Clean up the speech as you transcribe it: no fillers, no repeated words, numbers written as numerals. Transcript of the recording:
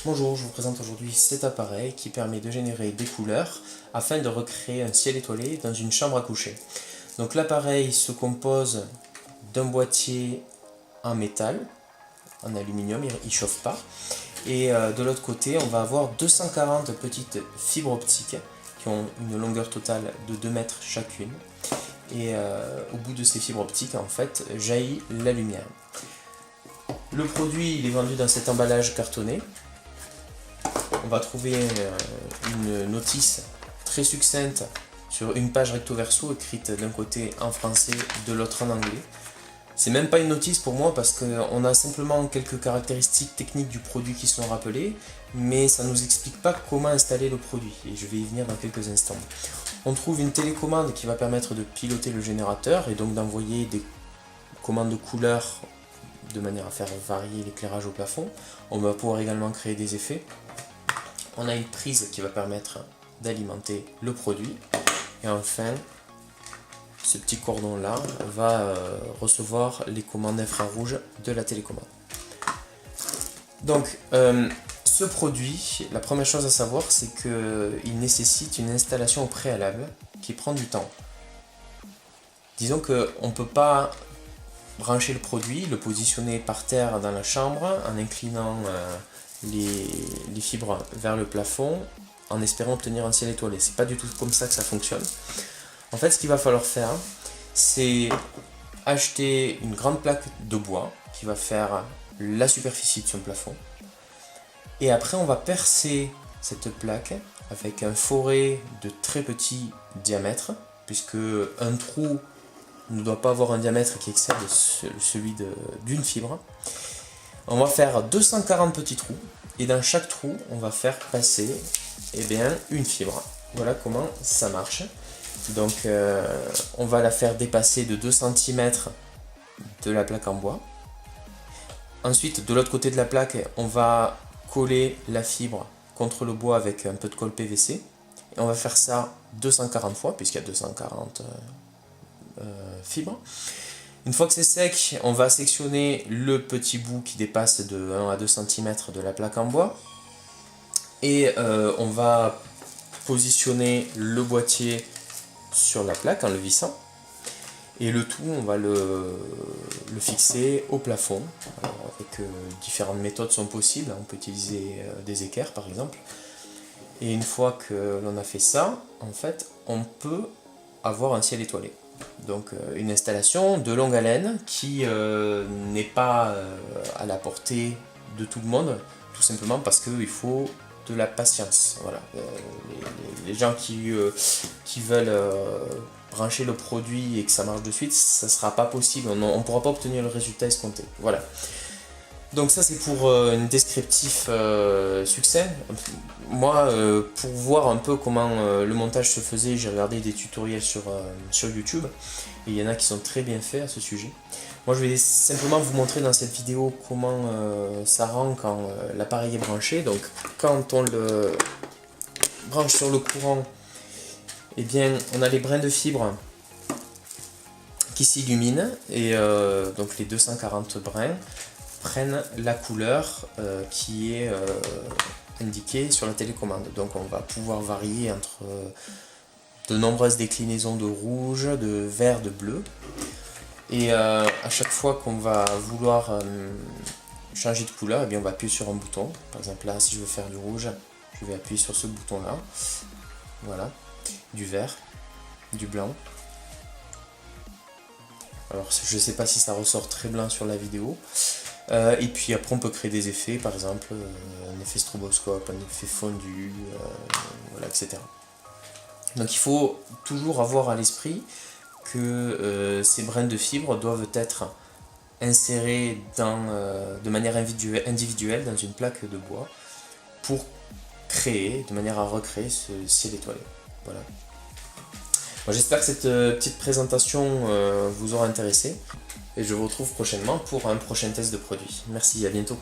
Bonjour, je vous présente aujourd'hui cet appareil qui permet de générer des couleurs afin de recréer un ciel étoilé dans une chambre à coucher. Donc l'appareil se compose d'un boîtier en métal, en aluminium, il ne chauffe pas. Et de l'autre côté, on va avoir 240 petites fibres optiques qui ont une longueur totale de 2 mètres chacune. Et au bout de ces fibres optiques, en fait, jaillit la lumière. Le produit, il est vendu dans cet emballage cartonné. On va trouver une notice très succincte sur une page recto verso écrite d'un côté en français, de l'autre en anglais. C'est même pas une notice pour moi parce qu'on a simplement quelques caractéristiques techniques du produit qui sont rappelées, mais ça ne nous explique pas comment installer le produit et je vais y venir dans quelques instants. On trouve une télécommande qui va permettre de piloter le générateur et donc d'envoyer des commandes de couleurs de manière à faire varier l'éclairage au plafond. On va pouvoir également créer des effets. On a une prise qui va permettre d'alimenter le produit. Et enfin, ce petit cordon là va recevoir les commandes infrarouges de la télécommande. Donc, ce produit, la première chose à savoir, c'est qu'il nécessite une installation au préalable qui prend du temps. Disons qu'on ne peut pas brancher le produit, le positionner par terre dans la chambre en inclinant les fibres vers le plafond en espérant obtenir un ciel étoilé. C'est pas du tout comme ça que ça fonctionne. En fait, ce qu'il va falloir faire, c'est acheter une grande plaque de bois qui va faire la superficie de son plafond. Et après, on va percer cette plaque avec un forêt de très petit diamètre, puisque un trou ne doit pas avoir un diamètre qui excède celui d'une fibre. On va faire 240 petits trous et dans chaque trou, on va faire passer une fibre. Voilà comment ça marche. Donc on va la faire dépasser de 2 cm de la plaque en bois. Ensuite, de l'autre côté de la plaque, on va coller la fibre contre le bois avec un peu de colle PVC. Et on va faire ça 240 fois, puisqu'il y a 240 fibres. Une fois que c'est sec, on va sectionner le petit bout qui dépasse de 1 à 2 cm de la plaque en bois. Et on va positionner le boîtier sur la plaque en le vissant. Et le tout, on va le fixer au plafond. Alors, avec différentes méthodes sont possibles. On peut utiliser des équerres par exemple. Et une fois que l'on a fait ça, en fait, on peut avoir un ciel étoilé. Donc une installation de longue haleine qui n'est pas à la portée de tout le monde, tout simplement parce qu'il faut de la patience. Voilà. Les gens qui veulent brancher le produit et que ça marche de suite, ça ne sera pas possible, on ne pourra pas obtenir le résultat escompté. Voilà. Donc ça c'est pour une descriptif succinct. Moi, pour voir un peu comment le montage se faisait, j'ai regardé des tutoriels sur YouTube et il y en a qui sont très bien faits à ce sujet. Moi je vais simplement vous montrer dans cette vidéo comment ça rend quand l'appareil est branché. Donc quand on le branche sur le courant, eh bien on a les brins de fibre qui s'illuminent et donc les 240 brins prennent la couleur qui est indiquée sur la télécommande. Donc on va pouvoir varier entre de nombreuses déclinaisons de rouge, de vert, de bleu. Et à chaque fois qu'on va vouloir changer de couleur, eh bien on va appuyer sur un bouton. Par exemple là, si je veux faire du rouge, je vais appuyer sur ce bouton là. Voilà, du vert, du blanc. Alors je ne sais pas si ça ressort très bien sur la vidéo. Et puis après on peut créer des effets, par exemple un effet stroboscope, un effet fondu, voilà, etc. Donc il faut toujours avoir à l'esprit que ces brins de fibres doivent être insérés de manière individuelle dans une plaque de bois pour créer, de manière à recréer ce ciel étoilé. Voilà. Bon, j'espère que cette petite présentation vous aura intéressé et je vous retrouve prochainement pour un prochain test de produit. Merci, à bientôt.